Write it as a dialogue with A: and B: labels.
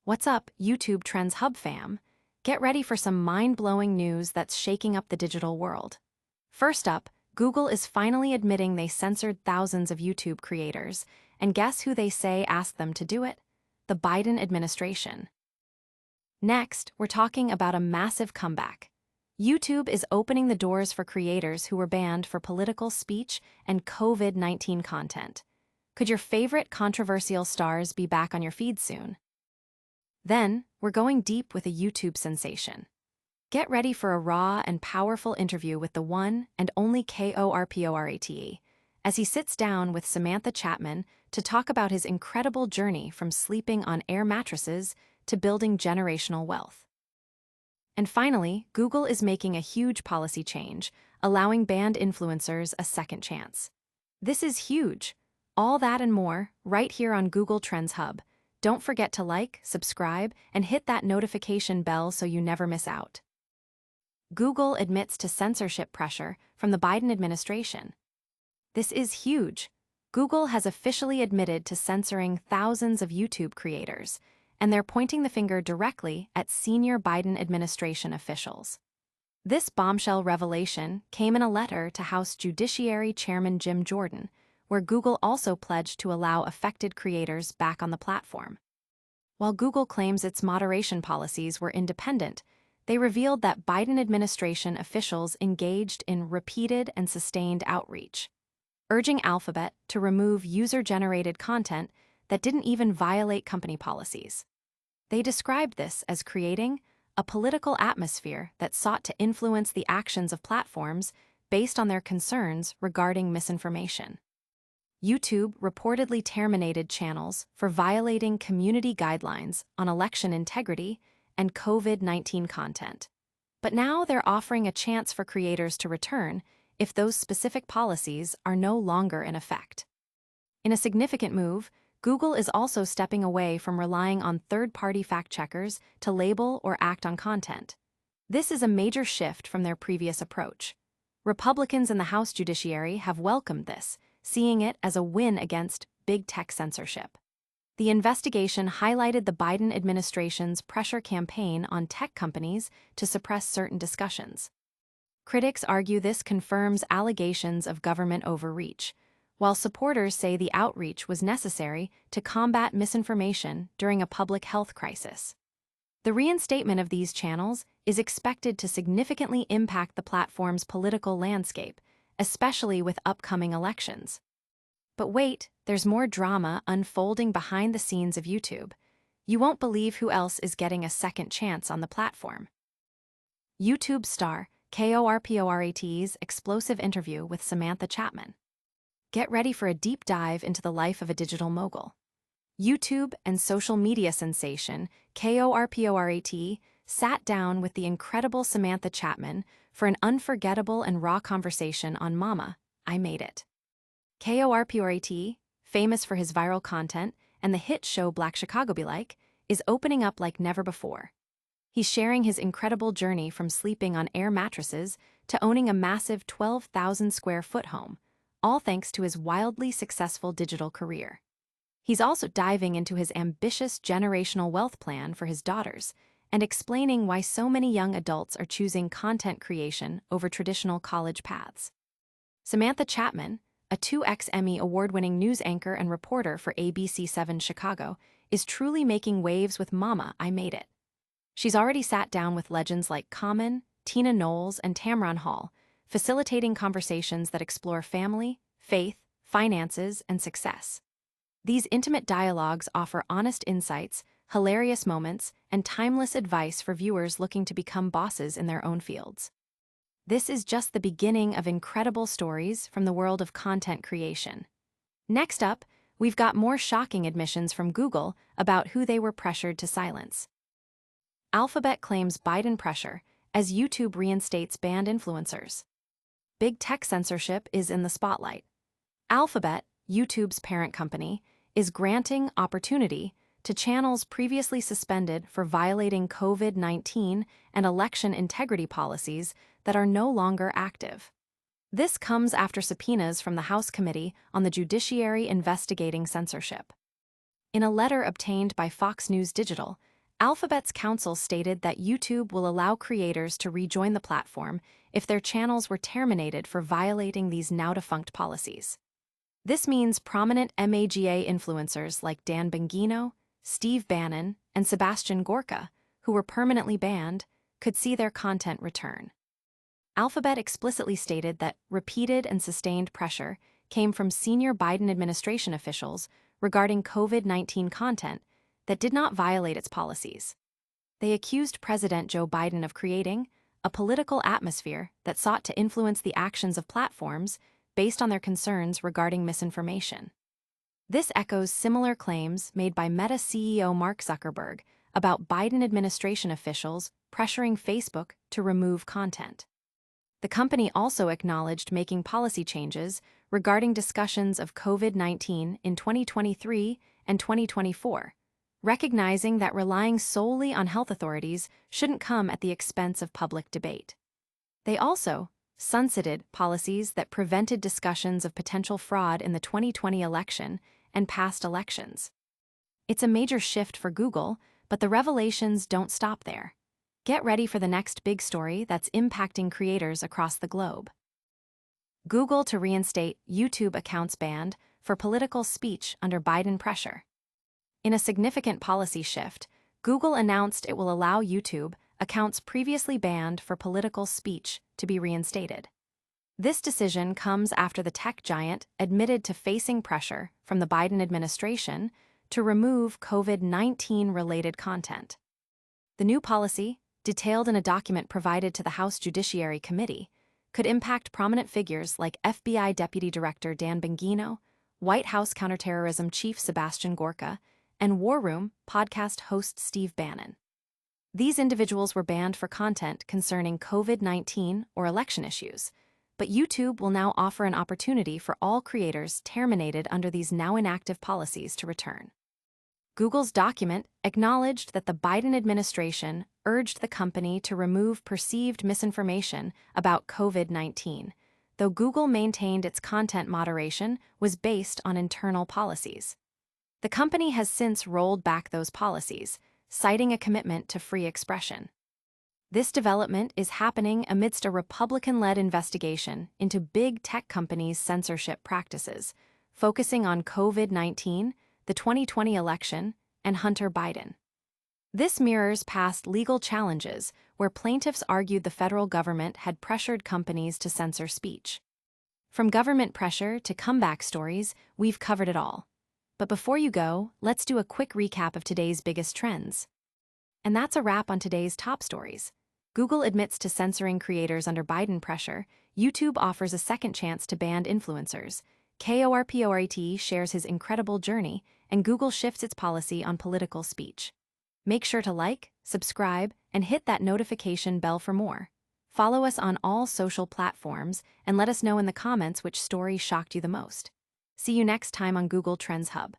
A: What's up, YouTube Trends Hub fam? Get ready for some mind-blowing news that's shaking up the digital world. First up, Google is finally admitting they censored thousands of YouTube creators, and guess who they say asked them to do it? The Biden administration. Next, we're talking about a massive comeback. YouTube is opening the doors for creators who were banned for political speech and COVID-19 content. Could your favorite controversial stars be back on your feed soon? Then, we're going deep with a YouTube sensation. Get ready for a raw and powerful interview with the one and only KORPORATE, as he sits down with Samantha Chapman to talk about his incredible journey from sleeping on air mattresses to building generational wealth. And finally, Google is making a huge policy change, allowing banned influencers a second chance. This is huge. All that and more, right here on Google Trends Hub. Don't forget to like, subscribe, and hit that notification bell so you never miss out. Google admits to censorship pressure from the Biden administration. This is huge. Google has officially admitted to censoring thousands of YouTube creators, and they're pointing the finger directly at senior Biden administration officials. This bombshell revelation came in a letter to House Judiciary Chairman Jim Jordan, where Google also pledged to allow affected creators back on the platform. While Google claims its moderation policies were independent, they revealed that Biden administration officials engaged in repeated and sustained outreach, urging Alphabet to remove user-generated content that didn't even violate company policies. They described this as creating a political atmosphere that sought to influence the actions of platforms based on their concerns regarding misinformation. YouTube reportedly terminated channels for violating community guidelines on election integrity and COVID-19 content. But now they're offering a chance for creators to return if those specific policies are no longer in effect. In a significant move, Google is also stepping away from relying on third-party fact-checkers to label or act on content. This is a major shift from their previous approach. Republicans in the House Judiciary have welcomed this, seeing it as a win against big tech censorship. The investigation highlighted the Biden administration's pressure campaign on tech companies to suppress certain discussions. Critics argue this confirms allegations of government overreach, while supporters say the outreach was necessary to combat misinformation during a public health crisis. The reinstatement of these channels is expected to significantly impact the platform's political landscape, especially with upcoming elections. But wait, there's more drama unfolding behind the scenes of YouTube. You won't believe who else is getting a second chance on the platform. YouTube star KORPORATE's explosive interview with Samantha Chapman. Get ready for a deep dive into the life of a digital mogul. YouTube and social media sensation KORPORATE sat down with the incredible Samantha Chapman for an unforgettable and raw conversation on Mama, I Made It. KORPORATE, famous for his viral content and the hit show Black Chicago Be Like, is opening up like never before. He's sharing his incredible journey from sleeping on air mattresses to owning a massive 12,000-square-foot home, all thanks to his wildly successful digital career. He's also diving into his ambitious generational wealth plan for his daughters and explaining why so many young adults are choosing content creation over traditional college paths. Samantha Chapman, a 2X Emmy award-winning news anchor and reporter for ABC7 Chicago, is truly making waves with Mama, I Made It. She's already sat down with legends like Common, Tina Knowles, and Tamron Hall, facilitating conversations that explore family, faith, finances, and success. These intimate dialogues offer honest insights, hilarious moments, and timeless advice for viewers looking to become bosses in their own fields. This is just the beginning of incredible stories from the world of content creation. Next up, we've got more shocking admissions from Google about who they were pressured to silence. Alphabet claims Biden pressure as YouTube reinstates banned influencers. Big tech censorship is in the spotlight. Alphabet, YouTube's parent company, is granting opportunity to channels previously suspended for violating COVID-19 and election integrity policies that are no longer active. This comes after subpoenas from the House Committee on the Judiciary investigating censorship. In a letter obtained by Fox News Digital, Alphabet's counsel stated that YouTube will allow creators to rejoin the platform if their channels were terminated for violating these now-defunct policies. This means prominent MAGA influencers like Dan Bongino, Steve Bannon, and Sebastian Gorka, who were permanently banned, could see their content return. Alphabet explicitly stated that repeated and sustained pressure came from senior Biden administration officials regarding COVID-19 content that did not violate its policies. They accused President Joe Biden of creating a political atmosphere that sought to influence the actions of platforms based on their concerns regarding misinformation. This echoes similar claims made by Meta CEO Mark Zuckerberg about Biden administration officials pressuring Facebook to remove content. The company also acknowledged making policy changes regarding discussions of COVID-19 in 2023 and 2024, recognizing that relying solely on health authorities shouldn't come at the expense of public debate. They also sunsetted policies that prevented discussions of potential fraud in the 2020 election and past elections. It's a major shift for Google, but the revelations don't stop there. Get ready for the next big story that's impacting creators across the globe. Google to reinstate YouTube accounts banned for political speech under Biden pressure. In a significant policy shift, Google announced it will allow YouTube accounts previously banned for political speech to be reinstated. This decision comes after the tech giant admitted to facing pressure from the Biden administration to remove COVID-19-related content. The new policy, detailed in a document provided to the House Judiciary Committee, could impact prominent figures like FBI Deputy Director Dan Bongino, White House counterterrorism chief Sebastian Gorka, and War Room podcast host Steve Bannon. These individuals were banned for content concerning COVID-19 or election issues, but YouTube will now offer an opportunity for all creators terminated under these now inactive policies to return. Google's document acknowledged that the Biden administration urged the company to remove perceived misinformation about COVID-19, though Google maintained its content moderation was based on internal policies. The company has since rolled back those policies, citing a commitment to free expression. This development is happening amidst a Republican-led investigation into big tech companies' censorship practices, focusing on COVID-19, the 2020 election, and Hunter Biden. This mirrors past legal challenges where plaintiffs argued the federal government had pressured companies to censor speech. From government pressure to comeback stories, we've covered it all. But before you go, let's do a quick recap of today's biggest trends. And that's a wrap on today's top stories. Google admits to censoring creators under Biden pressure, YouTube offers a second chance to banned influencers, KORPORATE shares his incredible journey, and Google shifts its policy on political speech. Make sure to like, subscribe, and hit that notification bell for more. Follow us on all social platforms and let us know in the comments which story shocked you the most. See you next time on Google Trends Hub.